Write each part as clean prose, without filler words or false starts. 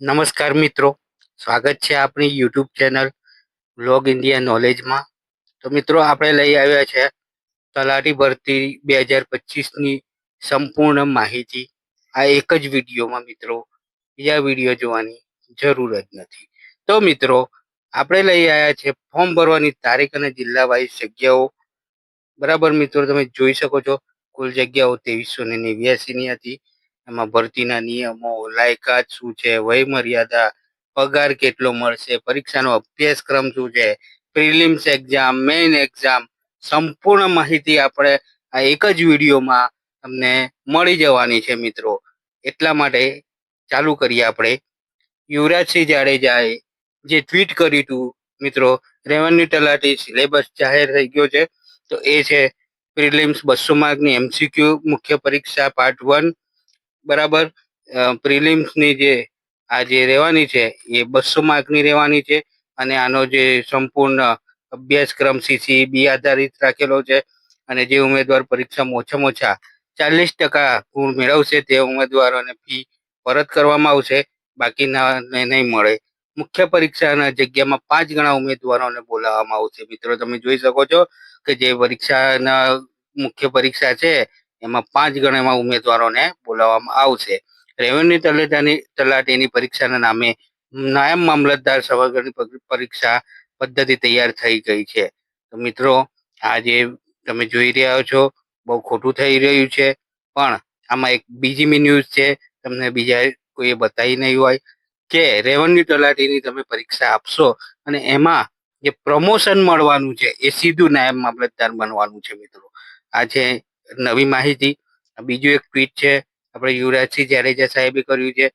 નમસ્કાર મિત્રો, સ્વાગત છે આપણી યુટ્યુબ ચેનલ વ્લોગ ઇન્ડિયા નોલેજમાં. તો મિત્રો આપણે લઈ આવ્યા છે તલાટી ભરતી 2025ની સંપૂર્ણ માહિતી આ એક જ વિડીયોમાં. મિત્રો બીજા વિડીયો જોવાની જરૂર જ નથી. તો મિત્રો આપણે લઈ આવ્યા છે ફોર્મ ભરવાની તારીખ અને જિલ્લા વાઇઝ જગ્યાઓ. બરાબર મિત્રો, તમે જોઈ શકો છો કુલ જગ્યાઓ 2389ની હતી. એમાં ભરતીના નિયમો, લાયકાત શું છે, વય મર્યાદા, પગાર કેટલો મળશે, પરીક્ષાનો અભ્યાસક્રમ શું છે, પ્રિલિમ્સ એક્ઝામ, મેઇન એક્ઝામ, સંપૂર્ણ માહિતી આપણે આ એક જ વિડીયોમાં તમને મળી જવાની છે મિત્રો. એટલા માટે ચાલુ કરીએ આપણે. યુવરાજસિંહ જાડેજાએ જે ટ્વીટ કર્યું હતું મિત્રો, રેવન્યુ તલાટી સિલેબસ જાહેર થઈ ગયો છે. તો એ છે પ્રિલિમ્સ 200 માર્કની MCQ મુખ્ય પરીક્ષા પાર્ટ 1. બરાબર. પ્રિલિમ્સની જે આ જે રહેવાની છે એ 200 માર્કની રહેવાની છે અને આનો જે સંપૂર્ણ અભ્યાસક્રમ CCEB આધારિત રાખેલો છે. અને જે ઉમેદવાર પરીક્ષામાં ઓછામાં ઓછા 40% ગુણ મેળવશે તે ઉમેદવારોને ફી પરત કરવામાં આવશે, બાકીના નહીં મળે. મુખ્ય પરીક્ષાના જગ્યામાં 5 ગણા ઉમેદવારોને બોલાવવામાં આવશે. મિત્રો તમે જોઈ શકો છો કે જે પરીક્ષાના મુખ્ય પરીક્ષા છે એમાં 5 ગણા ઉમેદવારોને બોલાવવામાં આવશે. રેવન્યુ તલાટીની પરીક્ષાના નામે નાયબ મામલતદાર સભાગરની પરીક્ષા પદ્ધતિ તૈયાર થઈ ગઈ છે. તો મિત્રો આ જે તમે જોઈ રહ્યા છો બહુ ખોટું થઈ રહ્યું છે, પણ આમાં એક બીજી ન્યૂઝ છે, તમને બીજા કોઈએ બતાવી નહીં હોય કે રેવન્યુ તલાટીની તમે પરીક્ષા આપશો અને એમાં જે પ્રમોશન મળવાનું છે એ સીધું નાયબ મામલતદાર બનવાનું છે. મિત્રો આ છે નવી માહિતી. બીજું એક ટ્વીટ છે આપણે યુવરાજસિંહ જાડેજા સાહેબે કર્યું છે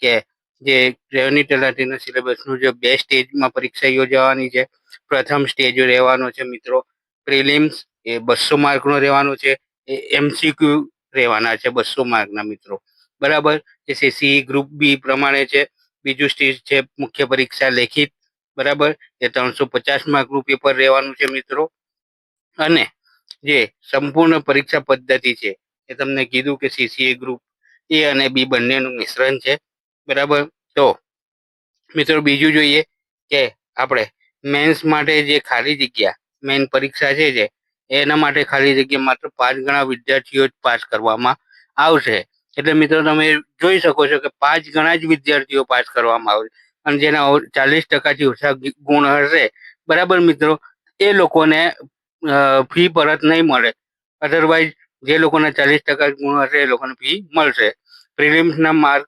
કે જે રેવન્યુ તલાટીના સિલેબસનું જે 2 સ્ટેજમાં પરીક્ષા યોજવાની છે. પ્રથમ સ્ટેજ રહેવાનો છે મિત્રો પ્રિલિમ્સ, એ 200 માર્કનો રહેવાનો છે. એ MCQ રહેવાના છે 200 માર્કના મિત્રો. બરાબર. જે CCE ગ્રુપ બી પ્રમાણે છે. બીજું સ્ટેજ છે મુખ્ય પરીક્ષા લેખિત. બરાબર. એ 350 માર્કનું પેપર રહેવાનું છે મિત્રો. અને જે સંપૂર્ણ પરીક્ષા પદ્ધતિ છે એ તમને કીધું કે CCA ગ્રુપ A અને B બંનેનું મિશ્રણ છે. બરાબર. તો મિત્રો બીજું જોઈએ કે આપણે મેન્સ માટે જે ખાલી જગ્યા મેઇન પરીક્ષા છે જે એના માટે ખાલી જગ્યા માત્ર 5 ગણા વિદ્યાર્થીઓ જ પાસ કરવામાં આવશે. એટલે મિત્રો તમે જોઈ શકો છો કે 5 ગણા જ વિદ્યાર્થીઓ પાસ કરવામાં આવશે. અને જેના 40%થી ઓછા ગુણ હશે, બરાબર મિત્રો, એ લોકોને ફી પરત નહીં મળે. અધરવાઇઝ જે લોકોના 40% ગુણ હશે એ લોકોને ફી મળશે. પ્રિલિમ્સના માર્ક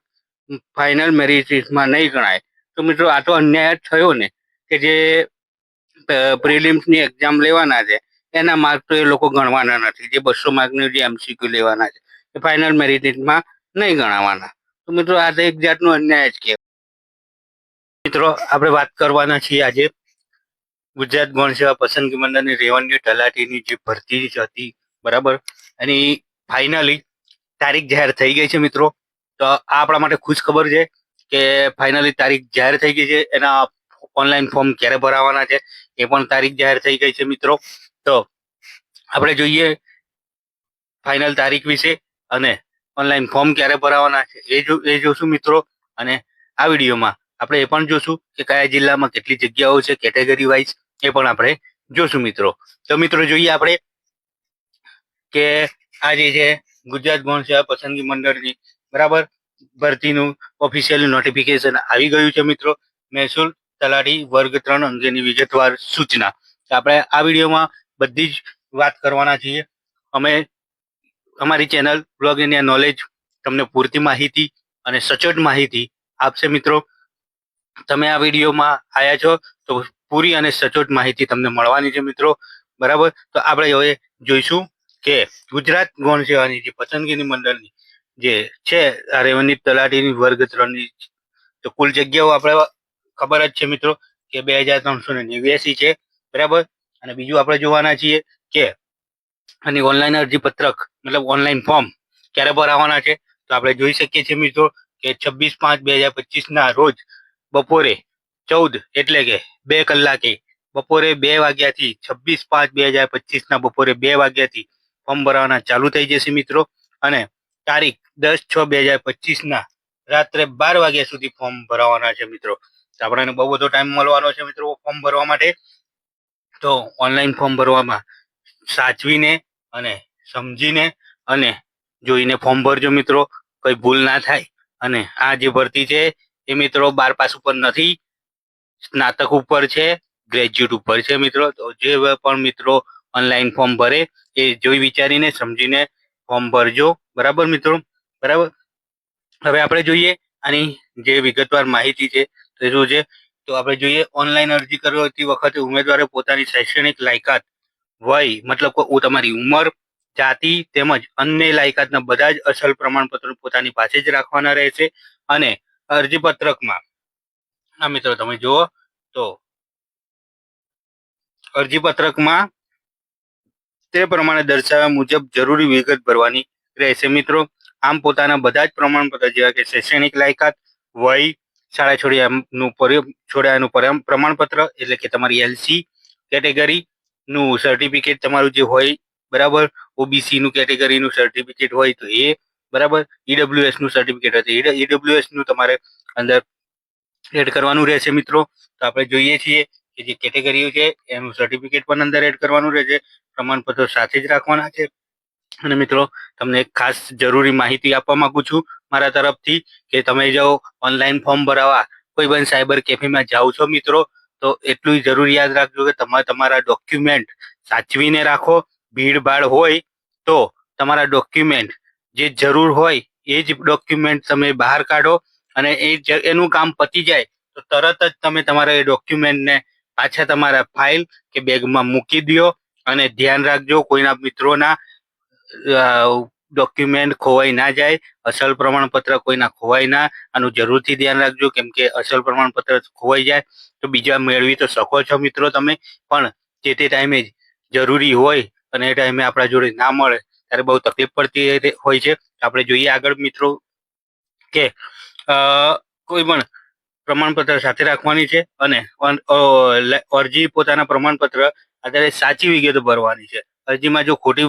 ફાઇનલ મેરિટ લિસ્ટમાં નહીં ગણાય. તો મિત્રો આ તો અન્યાય જ થયો ને, કે જે પ્રિલિમ્સની એક્ઝામ લેવાના છે એના માર્ક તો એ લોકો ગણવાના નથી. જે 200 માર્કની જે MCQ લેવાના છે એ ફાઇનલ મેરિટ લિસ્ટમાં નહીં ગણાવાના. તો મિત્રો આ તો એક જાતનો અન્યાય જ કહેવાય. મિત્રો આપણે વાત કરવાના છીએ આજે ગુજરાત ગૌણ સેવા પસંદગી મંડળની રેવન્યુ તલાટીની જે ભરતી હતી. બરાબર. એની ફાઇનલી તારીખ જાહેર થઈ ગઈ છે મિત્રો. તો આ આપણા માટે ખુશ ખબર છે કે ફાઇનલી તારીખ જાહેર થઈ ગઈ છે. એના ઓનલાઈન ફોર્મ ક્યારે ભરાવાના છે એ પણ તારીખ જાહેર થઈ ગઈ છે મિત્રો. તો આપણે જોઈએ ફાઇનલ તારીખ વિશે અને ઓનલાઈન ફોર્મ ક્યારે ભરાવાના છે એ જોશું મિત્રો. અને આ વિડીયોમાં આપણે એ પણ જોશું કે કયા જિલ્લામાં કેટલી જગ્યાઓ છે કેટેગરી વાઇઝ, એ પણ આપણે જોશું મિત્રો. તો મિત્રો જોઈએ આપણે કે આ જે છે ગુજરાત ગૌણ સેવા પસંદગી મંડળની બરાબર ભરતીનું ઓફિશિયલ નોટિફિકેશન આવી ગયું છે મિત્રો. મહેસૂલ તલાટી વર્ગ 3 અંગેની વિગતવાર સૂચના. આપણે આ વિડીયોમાં બધી જ વાત કરવાના છીએ. અમે અમારી ચેનલ વ્લોગ ઇન્ડિયા નોલેજ તમને પૂરતી માહિતી અને સચોટ માહિતી આપશે મિત્રો. તમે આ વિડીયોમાં આવ્યા છો તો પૂરી અને સચોટ માહિતી તમને મળવાની છે મિત્રો. બરાબર. તો આપણે હવે જોઈશું કે ગુજરાત ગૌણ સેવાની જે પસંદગીની મંડળની જે છે આ રેવન્યુ તલાટીની વર્ગ 3ની તો કુલ જગ્યાઓ આપણે ખબર જ છે મિત્રો કે 2389 છે. બરાબર. અને બીજું આપણે જોવાના છીએ કે આની ઓનલાઈન અરજી પત્રક મતલબ ઓનલાઈન ફોર્મ ક્યારે ભરાવાના છે. તો આપણે જોઈ શકીએ છીએ મિત્રો કે 26/5/2025ના રોજ બપોરે 14 એટલે કે 2 કલાકે બપોરે 2 વાગ્યાથી 26/5/2025ના બપોરે 2 વાગ્યાથી ફોર્મ ભરવાના ચાલુ થઈ જશે મિત્રો. અને તારીખ 10/6/2025ના રાત્રે 12 વાગ્યા સુધી ફોર્મ ભરાવાના છે મિત્રો. તો આપણને બહુ બધો ટાઈમ મળવાનો છે મિત્રો ફોર્મ ભરવા માટે. તો ઓનલાઈન ફોર્મ ભરવામાં સાચવીને અને સમજીને અને જોઈને ફોર્મ ભરજો મિત્રો, કોઈ ભૂલ ના થાય. અને આ જે ભરતી છે એ મિત્રો 12 પાસ ઉપર નથી, સ્નાતક ઉપર છે, ગ્રેજ્યુએટ ઉપર છે મિત્રો. તો જે પણ મિત્રો ઓનલાઈન ફોર્મ ભરે એ જોઈ વિચારીને સમજીને ફોર્મ ભરજો, બરાબર મિત્રો, બરાબર. હવે આપણે જોઈએ આની જે વિગતવાર માહિતી છે તે શું છે. તો આપણે જોઈએ ઓનલાઈન અરજી કરતી વખતે ઉમેદવારે પોતાની શૈક્ષણિક લાયકાત, વય મતલબ કે તમારી ઉંમર, જાતિ તેમજ અન્ય લાયકાતના બધા જ અસલ પ્રમાણપત્રો પોતાની પાસે જ રાખવાના રહેશે. અને અરજી પત્રકમાં હા મિત્રો તમે જુઓ તો અરજી પત્રકમાં તે પ્રમાણે દર્શાવ્યા મુજબ જરૂરી વિગત ભરવાની રહેશે મિત્રો. આમ પોતાના બધા જ પ્રમાણપત્ર જેવા કે શૈક્ષણિક લાયકાત, વય, શાળા છોડ્યાનું પ્રમાણપત્ર એટલે કે તમારી એલસી કેટેગરી નું સર્ટિફિકેટ તમારું જે હોય, બરાબર, ઓબીસી નું કેટેગરીનું સર્ટિફિકેટ હોય તો એ, બરાબર, ઈડબ્લ્યુએસ નું સર્ટિફિકેટ હોય તો ઈડબ્લ્યુએસ નું તમારે અંદર એડ કરવાનું રહેશે મિત્રો. તો આપણે જોઈએ છીએ કે જે કેટેગરીઓ છે એનું સર્ટિફિકેટ પણ અંદર એડ કરવાનું રહેશે, પ્રમાણપત્રો સાથે જ રાખવાના છે. અને મિત્રો તમને એક ખાસ જરૂરી માહિતી આપવા માંગુ છું મારા તરફથી કે તમે જો ઓનલાઈન ફોર્મ ભરાવા કોઈ પણ સાયબર કેફેમાં જાઓ છો મિત્રો, તો એટલું જરૂર યાદ રાખજો કે તમે તમારા ડોક્યુમેન્ટ સાચવીને રાખો. ભીડભાડ હોય તો તમારા ડોક્યુમેન્ટ જે જરૂર હોય એ જ ડોક્યુમેન્ટ તમે બહાર કાઢો, અને એનું કામ પતી જાય તો તરત જ તમે તમારા એ ડોક્યુમેન્ટને પાછા તમારા ફાઇલ કે બેગમાં મૂકી દો. અને ધ્યાન રાખજો કોઈના મિત્રોના ડોક્યુમેન્ટ ખોવાઈ ના જાય, અસલ પ્રમાણપત્ર કોઈના ખોવાય ના. આનું જરૂરથી ધ્યાન રાખજો, કેમ કે અસલ પ્રમાણપત્ર ખોવાઈ જાય તો બીજા મેળવી તો શકો છો મિત્રો તમે, પણ જે તે ટાઈમે જરૂરી હોય અને એ ટાઈમે આપણા જોડે ના મળે ત્યારે બહુ તકલીફ પડતી હોય છે. આપણે જોઈએ આગળ મિત્રો કે કોઈ પણ પ્રમાણપત્ર સાથે રાખવાની છે. અને અરજી પોતાના પ્રમાણપત્ર આધારે સાચી વિગતો ભરવાની છે. અરજીમાં જો ખોટી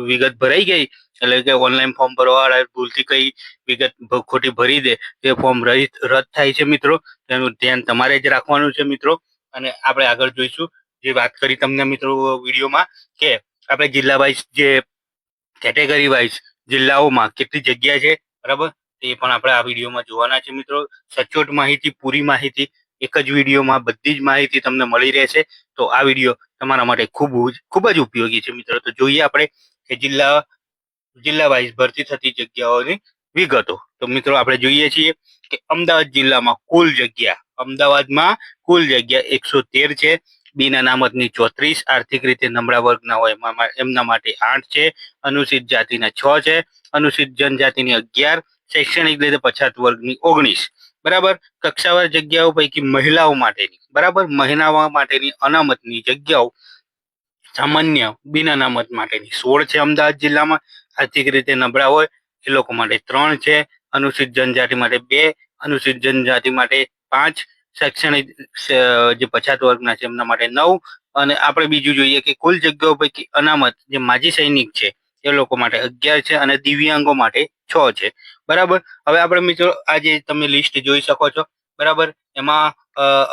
વિગત ભરાઈ ગઈ, એટલે કે ઓનલાઈન ફોર્મ ભરવા વાળા ભૂલથી કઈ વિગત ખોટી ભરી દે તે ફોર્મ રદ થાય છે મિત્રો. તેનું ધ્યાન તમારે જ રાખવાનું છે મિત્રો. અને આપણે આગળ જોઈશું જે વાત કરી તમને મિત્રો વિડીયોમાં કે આપણે જિલ્લા વાઇઝ જે કેટેગરી વાઇઝ જિલ્લાઓમાં કેટલી જગ્યા છે, બરાબર, તે પણ આપણે આ વિડીયોમાં જોવાના છે મિત્રો. સચોટ માહિતી, પૂરી માહિતી એક જ વિડીયોમાં બધી જ માહિતી તમને મળી રહેશે. તો આ વિડીયો તમારા માટે ખૂબ જ ઉપયોગી છે મિત્રો. તો જોઈએ આપણે કે જિલ્લા વાઇઝ ભરતી થતી જગ્યાઓની વિગતો. તો મિત્રો આપણે જોઈએ છીએ કે અમદાવાદમાં કુલ જગ્યા 113 છે. બિન અનામતની 34, આર્થિક રીતે નબળા વર્ગના હોય એમના માટે 8 છે, અનુસૂચિત જાતિના 6 છે, અનુસૂચિત જનજાતિની 11, શૈક્ષણિક રીતે પછાત વર્ગની 19, બરાબર. કક્ષાવાર જગ્યાઓ પૈકી મહિલાઓ માટેની, બરાબર, મહિલાઓ માટેની અનામતની જગ્યાઓ સામાન્ય બિન અનામત માટેની 16 છે અમદાવાદ જિલ્લામાં. આર્થિક રીતે નબળા હોય એ લોકો માટે 3 છે, અનુસૂચિત જનજાતિ માટે 2, અનુસૂચિત જનજાતિ માટે 5, શૈક્ષણિક જે પછાત વર્ગના છે એમના માટે 9. અને આપણે બીજું જોઈએ કે કુલ જગ્યાઓ પૈકી અનામત જે માજી સૈનિક છે એ લોકો માટે 11 છે અને દિવ્યાંગો માટે 6 છે, બરાબર. હવે આપણે મિત્રો આ જે તમે લિસ્ટ જોઈ શકો છો, બરાબર, એમાં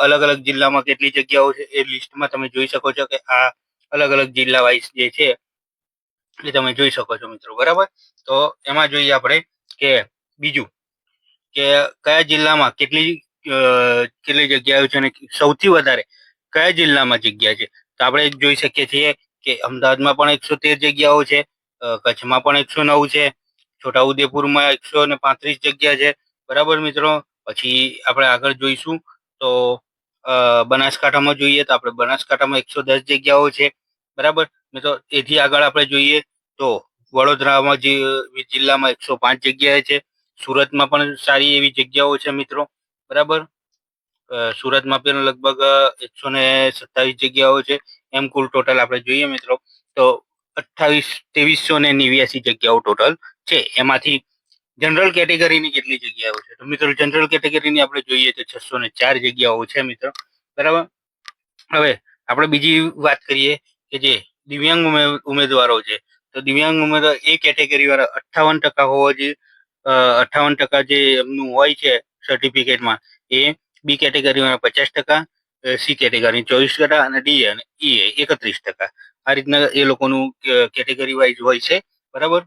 અલગ અલગ જિલ્લામાં કેટલી જગ્યાઓ છે એ લિસ્ટમાં તમે જોઈ શકો છો કે આ અલગ અલગ જિલ્લા વાઇઝ જે છે એ તમે જોઈ શકો છો મિત્રો, બરાબર. તો એમાં જોઈએ આપણે કે બીજું કે કયા જિલ્લામાં કેટલી જગ્યાઓ છે અને સૌથી વધારે કયા જિલ્લામાં જગ્યા છે. તો આપણે જોઈ શકીએ છીએ કે અમદાવાદમાં પણ 113 જગ્યાઓ છે, કચ્છમાં પણ 109 છે, છોટાઉદેપુરમાં 135 જગ્યા છે, બરાબર મિત્રો. પછી આપણે આગળ જોઈશું તો બનાસકાંઠામાં જોઈએ તો આપણે બનાસકાંઠામાં 110 જગ્યાઓ છે, બરાબર મિત્રો. એથી આગળ આપણે જોઈએ તો વડોદરામાં જિલ્લામાં 105 જગ્યાએ છે, સુરતમાં પણ સારી એવી જગ્યાઓ છે મિત્રો, બરાબર. સુરતમાં પણ લગભગ 127 જગ્યાઓ છે. એમ કુલ ટોટલ આપણે જોઈએ મિત્રો તો 2389 જગ્યાઓ ટોટલ છે. એમાંથી જનરલ કેટેગરીની કેટલી જગ્યાઓ છે તો મિત્રો જનરલ કેટેગરીની આપણે જોઈએ તો 604 જગ્યાઓ છે મિત્રો, બરાબર. હવે આપણે બીજી વાત કરીએ કે જે દિવ્યાંગ ઉમેદવારો છે. તો દિવ્યાંગ ઉમેદવાર એ કેટેગરી વાળા 58% હોવો જોઈએ, 58% જે એમનું હોય છે સર્ટિફિકેટમાં, એ બી કેટેગરીમાં 50%, સી કેટેગરી 24% અને ડી અને ઈ 31%. આ રીતના એ લોકોનું કેટેગરી વાઇઝ હોય છે. બરાબર.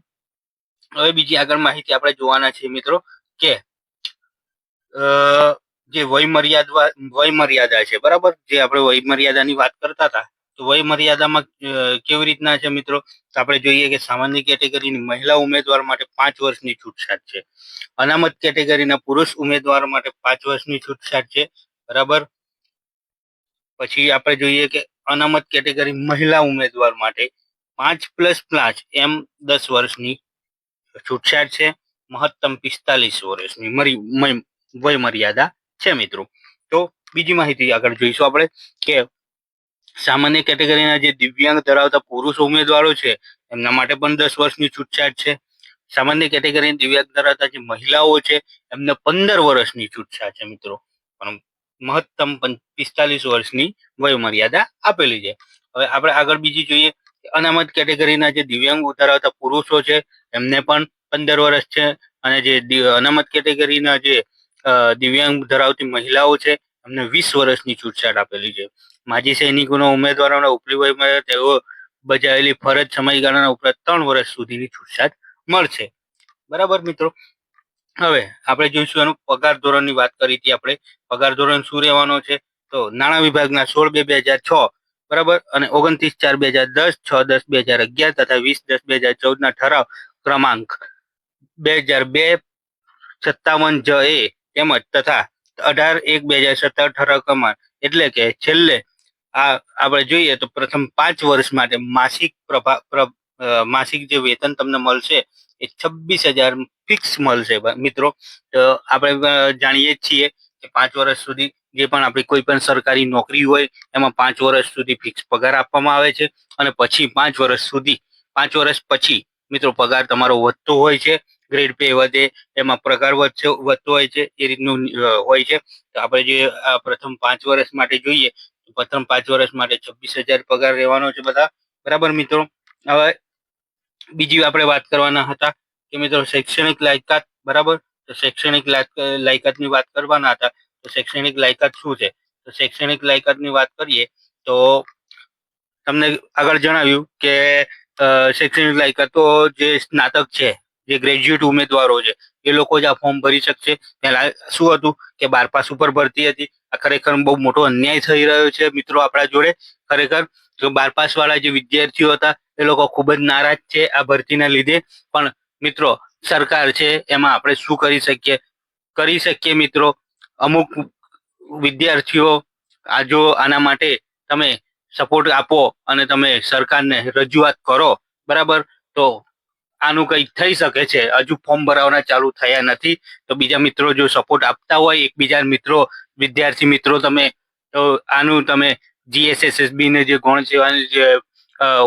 હવે બીજી આગળ માહિતી આપણે જોવાના છીએ મિત્રો કે જે વય મર્યાદા છે, બરાબર, જે આપણે વય મર્યાદાની વાત કરતા હતા, તો વય મર્યાદામાં કેવી રીતના છે મિત્રો, તો આપણે જોઈએ કે સામાન્ય કેટેગરીની મહિલા ઉમેદવાર માટે 5 વર્ષની છૂટછાટ છે. અનામત કેટેગરીના પુરુષ ઉમેદવાર માટે 5 વર્ષની છૂટછાટ છે. બરાબર. પછી આપણે જોઈએ કે અનામત કેટેગરી મહિલા ઉમેદવાર માટે 5+5 એમ 10 વર્ષની છૂટછાટ છે. મહત્તમ 45 વર્ષની વય મર્યાદા છે મિત્રો. તો બીજી માહિતી આગળ જોઈશું આપણે કે સામાન્ય કેટેગરીના જે દિવ્યાંગ ધરાવતા પુરુષ ઉમેદવારો છે એમના માટે પણ 10 વર્ષની છૂટછાટ છે. સામાન્ય કેટેગરીની દિવ્યાંગ ધરાવતા જે મહિલાઓ છે એમને 15 વર્ષની છૂટછાટ છે મિત્રો. પણ મહત્તમ 45 વર્ષની વય મર્યાદા આપેલી છે. હવે આપણે આગળ બીજી જોઈએ, અનામત કેટેગરીના જે દિવ્યાંગ ધરાવતા પુરુષો છે એમને પણ 15 વર્ષ છે, અને જે અનામત કેટેગરીના જે દિવ્યાંગ ધરાવતી મહિલાઓ છે એમને 20 વર્ષની છૂટછાટ આપેલી છે. માજી સૈનિકોના ઉમેદવારોના ઉપરી વયમાં તેઓ બજાવેલી ફરજ સમયગાળાના ઉપરાંત 3 વર્ષ સુધીની છૂટછાટ મળશે. બરાબર મિત્રો. હવે આપણે જોઈશું એનું પગાર ધોરણની વાત કરી હતી આપણે. પગાર ધોરણ શું રહેવાનો છે, તો નાણાં વિભાગના 16/2006, બરાબર, અને 29/4/2010, 6/10/2011 તથા 20/10/2014 ના ઠરાવ ક્રમાંક 2002-57 એ તેમજ તથા 18/1/2017 ઠરાવ ક્રમાંક, એટલે કે છેલ્લે આપણે જોઈએ તો પ્રથમ 5 વર્ષ માટે માસિક જે વેતન તમને મળશે એ 26,000 ફિક્સ મળશે મિત્રો. આપણે જાણીએ જ છીએ કે 5 વર્ષ સુધી જે પણ આપણી કોઈ પણ સરકારી નોકરી હોય એમાં 5 વર્ષ સુધી ફિક્સ પગાર આપવામાં આવે છે, અને પછી 5 વર્ષ પછી મિત્રો પગાર તમારો વધતો હોય છે. ગ્રેડ પે વધે, એમાં પગાર વધતો હોય છે, એ રીતનું હોય છે. તો આપણે જે પ્રથમ 5 વર્ષ માટે જોઈએ, પ્રથમ 5 વર્ષ માટે 26,000 પગાર રહેવાનો છે બધા. બરાબર મિત્રો. હવે બીજી આપણે વાત કરવાના હતા કે મિત્રો શૈક્ષણિક લાયકાત. બરાબર. તો શૈક્ષણિક લાયકાતની વાત કરવાના હતા. તો શૈક્ષણિક લાયકાત શું છે, તો શૈક્ષણિક લાયકાતની વાત કરીએ તો તમને આગળ જણાવ્યું કે શૈક્ષણિક લાયકાતો જે સ્નાતક છે, જે ગ્રેજ્યુએટ ઉમેદવારો છે, એ લોકો જ આ ફોર્મ ભરી શકશે. પહેલા શું હતું કે 12 પાસ ઉપર ભરતી હતી. આ ખરેખર બહુ મોટો અન્યાય થઈ રહ્યો છે મિત્રો આપણા જોડે. ખરેખર જો 12 પાસ વાળા જે વિદ્યાર્થીઓ હતા એ લોકો ખૂબ જ નારાજ છે આ ભરતીના લીધે. પણ મિત્રો સરકાર છે એમાં આપણે શું કરી શકીએ મિત્રો. અમુક વિદ્યાર્થીઓ આના માટે તમે સપોર્ટ આપો અને તમે સરકારને રજૂઆત કરો, બરાબર, તો આનું કંઈક થઈ શકે છે. હજુ ફોર્મ ભરાવાના ચાલુ થયા નથી, તો બીજા મિત્રો જો સપોર્ટ આપતા હોય, એકબીજા મિત્રો, વિદ્યાર્થી મિત્રો, તમે તો આનું તમે GSSSB ને જે ગૌણ સેવાની જે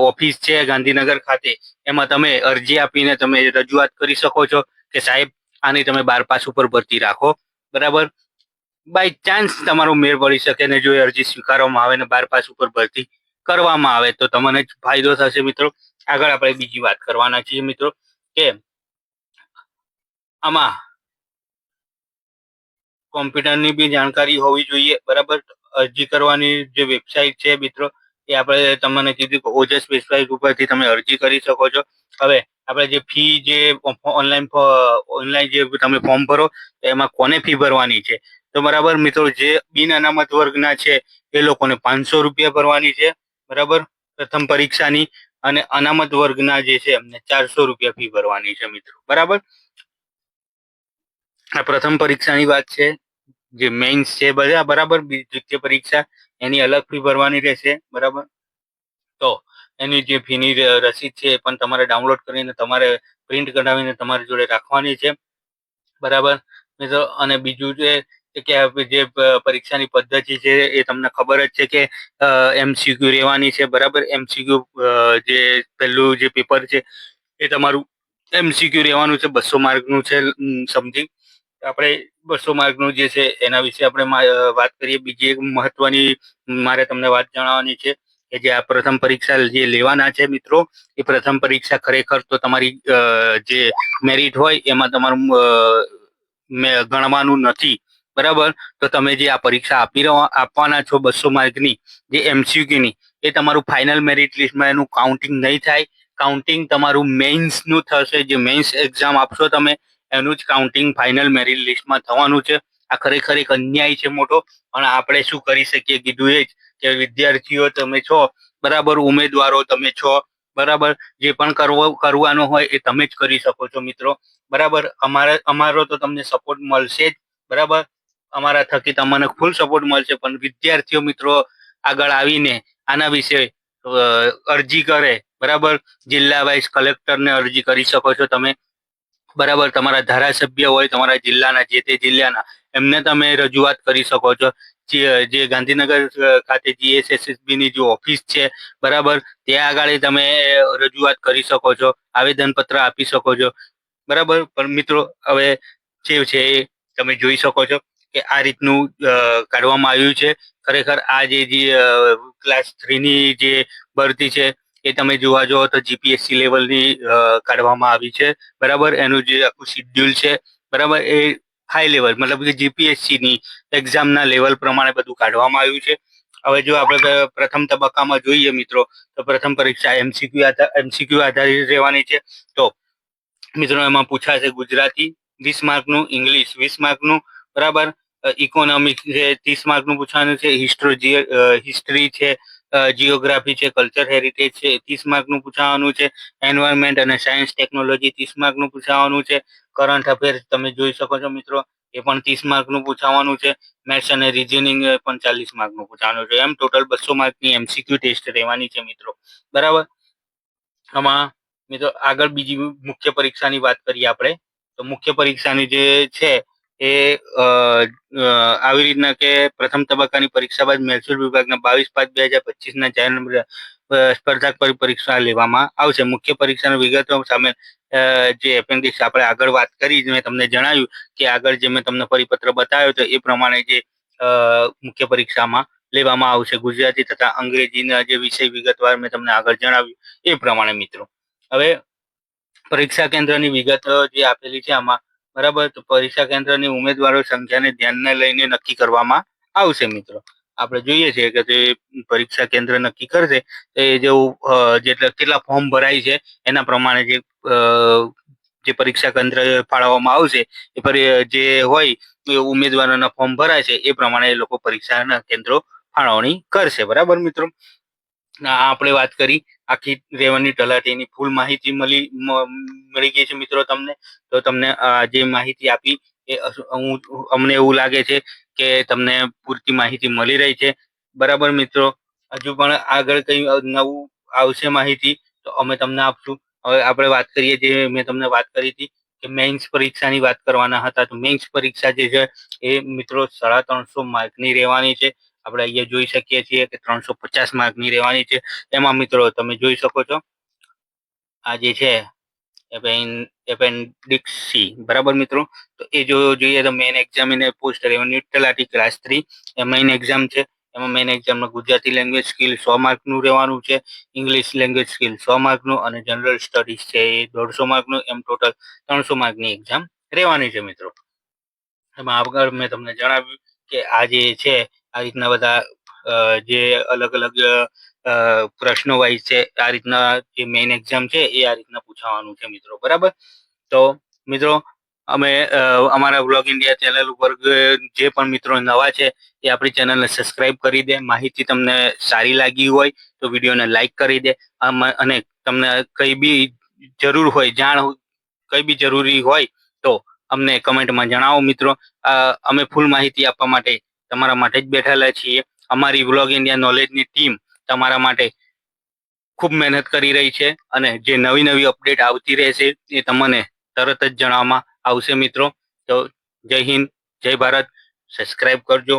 ઓફિસ છે ગાંધીનગર ખાતે, એમાં તમે અરજી આપીને તમે રજૂઆત કરી શકો છો કે સાહેબ આની તમે 12 પાસ ઉપર ભરતી રાખો. બરાબર. બાય ચાન્સ તમારો મેળ પડી શકે ને જો અરજી સ્વીકારવામાં આવે ને 12 પાસ ઉપર ભરતી કરવામાં આવે તો તમને જ ફાયદો થશે મિત્રો. આગળ આપણે બીજી વાત કરવાના છીએ મિત્રો કે આમાં કોમ્પ્યુટરની બી જાણકારી હોવી જોઈએ. બરાબર. અરજી કરવાની જે વેબસાઇટ છે મિત્રો, એ આપણે તમને કીધું કે ઓજસ વેબસાઇટ ઉપરથી તમે અરજી કરી શકો છો. હવે આપણે જે ફી જે ઓનલાઈન જે તમે ફોર્મ ભરો એમાં કોને ફી ભરવાની છે, તો બરાબર મિત્રો, જે બિન અનામત વર્ગના છે એ લોકોને 500 રૂપિયા ભરવાની છે. બરાબર. પ્રથમ પરીક્ષાની. અને અનામત વર્ગના જે છે એમને 400 રૂપિયા ફી ભરવાની છે મિત્રો. બરાબર. આ પ્રથમ પરીક્ષાની વાત છે. જે મેઇન્સ છે બધા, બરાબર, દ્વિતીય પરીક્ષા એની અલગ ફી ભરવાની રહેશે. બરાબર. તો એની જે ફીની રસીદ છે એ પણ તમારે ડાઉનલોડ કરીને તમારે પ્રિન્ટ કઢાવીને તમારી જોડે રાખવાની છે. બરાબર મિત્રો. અને બીજું કે જે પરીક્ષાની પદ્ધતિ છે એ તમને ખબર જ છે કે MCQ રહેવાની છે. બરાબર. MCQ જે પહેલું જે પેપર છે એ તમારું MCQ રહેવાનું છે. 200 માર્કનું છે સમથિંગ. આપણે 200 માર્કનું જે છે એના વિશે આપણે વાત કરીએ. બીજી એક મહત્વની મારે તમને વાત જણાવવાની છે કે જે આ પ્રથમ પરીક્ષા જે લેવાના છે મિત્રો, એ પ્રથમ પરીક્ષા ખરેખર તો તમારી જે મેરિટ હોય એમાં તમારું ગણવાનું નથી, બરાબર. તો તમે જે આ પરીક્ષા આપવાના છો 200 માર્કની જે MCQ ની, એ તમારું ફાઇનલ મેરિટ લિસ્ટમાં એનું કાઉન્ટિંગ નહીં થાય. કાઉન્ટિંગ તમારું મેઇન્સનું થશે. જે મેઇન્સ એક્ઝામ આપશો તમે એનું જ કાઉન્ટિંગ ફાઇનલ મેરિટ લિસ્ટમાં થવાનું છે. આ ખરેખર એક અન્યાય છે મોટો, પણ આપણે શું કરી શકીએ, કીધું એ જ કે વિદ્યાર્થીઓ તમે છો, બરાબર, ઉમેદવારો તમે છો, બરાબર. જે પણ કરવાનું હોય એ તમે જ કરી શકો છો મિત્રો, બરાબર. અમારો તો તમને સપોર્ટ મળશે જ, બરાબર. અમારા થકી તમને ફૂલ સપોર્ટ મળશે, પણ વિદ્યાર્થીઓ મિત્રો આગળ આવીને આના વિશે અરજી કરે, બરાબર. જિલ્લા વાઇઝ કલેક્ટરને અરજી કરી શકો છો તમે, બરાબર. તમારા ધારાસભ્ય હોય તમારા જિલ્લાના, જે તે જિલ્લાના, એમને તમે રજૂઆત કરી શકો છો. જે ગાંધીનગર ખાતે GSSSB ની જે ઓફિસ છે, બરાબર, ત્યાં આગળ તમે રજૂઆત કરી શકો છો, આવેદન પત્ર આપી શકો છો, બરાબર. પણ મિત્રો હવે જે છે એ તમે જોઈ શકો છો કે આ રીતનું કાઢવામાં આવ્યું છે. ખરેખર આ જે ક્લાસ 3 ની જે ભરતી છે એ તમે જોવા જાઓ તો GPSC લેવલની કાઢવામાં આવી છે, બરાબર. એનું જે આખું શિડ્યુલ છે, બરાબર, એ હાઈ લેવલ મતલબ કે GPSC ની એક્ઝામના લેવલ પ્રમાણે બધું કાઢવામાં આવ્યું છે. હવે જો આપણે પ્રથમ તબક્કામાં જોઈએ મિત્રો, તો પ્રથમ પરીક્ષા MCQ આધારિત રહેવાની છે. તો મિત્રો એમાં પૂછાશે ગુજરાતી 20 માર્કનું, ઇંગ્લિશ 20 માર્કનું, બરાબર. ઇકોનોમિક્સ છે 30 માર્કનું પૂછવાનું છે, હિસ્ટ્રી છે, જીઓગ્રાફી છે, કલ્ચર હેરિટેજ છે 30 માર્કનું પૂછવાનું છે, એન્વાયરમેન્ટ અને સાયન્સ ટેકનોલોજી 30 માર્કનું પૂછવાનું છે, કરંટ અફેર્સ તમે જોઈ શકો છો મિત્રો, એ પણ 30 માર્કનું પૂછવાનું છે, મેથ્સ અને રિઝનિંગ પણ 40 માર્કનું પૂછવાનું છે. એમ ટોટલ 200 માર્કની MCQ ટેસ્ટ રહેવાની છે મિત્રો, બરાબર. આમાં મિત્રો આગળ બીજી મુખ્ય પરીક્ષાની વાત કરીએ આપણે, તો મુખ્ય પરીક્ષાની જે છે એ આવી રીતના કે પ્રથમ તબક્કાની પરીક્ષા બાદ મહેસૂલ વિભાગના 22/5/2025 જાહેરનામા સ્પર્ધાત્મક પરીક્ષા લેવામાં આવશે. મુખ્ય પરીક્ષાની વિગતો સામે જે એપેન્ડિક્સ આપણે આગળ વાત કરી, મેં તમને જણાવ્યું કે આગળ જે મેં તમને પરિપત્ર બતાવ્યો તો એ પ્રમાણે જે મુખ્ય પરીક્ષામાં લેવામાં આવશે. ગુજરાતી તથા અંગ્રેજીના જે વિષય વિગતવાર મેં તમને આગળ જણાવ્યું એ પ્રમાણે મિત્રો. હવે પરીક્ષા કેન્દ્રની વિગત જે આપેલી છે આમાં, બરાબર. તો પરીક્ષા કેન્દ્રની ઉમેદવારો સંખ્યાને ધ્યાને લઈને નક્કી કરવામાં આવશે મિત્રો. આપણે જોઈએ છીએ કે જે પરીક્ષા કેન્દ્ર નક્કી કરશે એ જેવું કેટલા ફોર્મ ભરાય છે એના પ્રમાણે જે પરીક્ષા કેન્દ્ર ફાળવવામાં આવશે એ જે હોય ઉમેદવારોના ફોર્મ ભરાય છે એ પ્રમાણે એ લોકો પરીક્ષાના કેન્દ્રો ફાળવણી કરશે, બરાબર મિત્રો. આપણે વાત કરી આખી રેવન્યુ તલાટીની ફૂલ માહિતી મળી ગઈ છે મિત્રો તમને. તો તમને જે માહિતી આપી એ અમને એવું લાગે છે કે તમને પૂરતી માહિતી મળી રહી છે, બરાબર મિત્રો. હજુ પણ આગળ કઈ નવું આવશે માહિતી તો અમે તમને આપશું. હવે આપણે વાત કરીએ, જે મેં તમને વાત કરી હતી કે મેઇન્સ પરીક્ષાની વાત કરવાના હતા, તો મેઇન્સ પરીક્ષા જે છે એ મિત્રો 350 માર્કની રહેવાની છે. આપણે અહીંયા જોઈ શકીએ છીએ કે 350 માર્કની રહેવાની છે. એમાં મિત્રો તમે જોઈ શકો છો આ જે છે એપેન્ડિક્સ C, બરાબર મિત્રો. તો એ જો જોઈએ તો મેઇન એક્ઝામ એને પોસ્ટ રેવન્યુ તલાટી ક્લાસ 3 એ મેઇન એક્ઝામ છે. એમાં મેઇન એક્ઝામમાં ગુજરાતી લેંગ્વેજ સ્કિલ 100 માર્કનું રહેવાનું છે, ઇંગ્લિશ લેંગ્વેજ સ્કિલ 100 માર્કનું અને જનરલ સ્ટડીઝ છે એ 150 માર્કનું. એમ ટોટલ 300 માર્કની એક્ઝામ રહેવાની છે મિત્રો. એમાં આગળ મેં તમને જણાવ્યું કે આ જે છે આ રીતના બધા જે અલગ અલગ પ્રશ્નો વાઇઝ છે, આ રીતના જે મેઇન એક્ઝામ છે એ આ રીતના પૂછાવાનું છે મિત્રો, બરાબર. તો મિત્રો અમે અમારા વ્લોગ ઇન્ડિયા ચેનલ ઉપર જે પણ મિત્રો નવા છે એ આપણી ચેનલને સબસ્ક્રાઇબ કરી દે. માહિતી તમને સારી લાગી હોય તો વિડીયોને લાઈક કરી દે, અને તમને કઈ બી જરૂર હોય, કઈ બી જરૂરી હોય તો અમને કમેન્ટમાં જણાવો મિત્રો. અમે ફૂલ માહિતી આપવા માટે તમારા માટે જ બેઠેલા છીએ. અમારી વ્લોગ ઇન્ડિયા નોલેજની ટીમ તમારા માટે ખૂબ મહેનત કરી રહી છે, અને જે નવી નવી અપડેટ આવતી રહેશે એ તમને તરત જ જણાવવામાં આવશે મિત્રો. તો જય હિન્દ, જય ભારત. સબસ્ક્રાઇબ કરજો.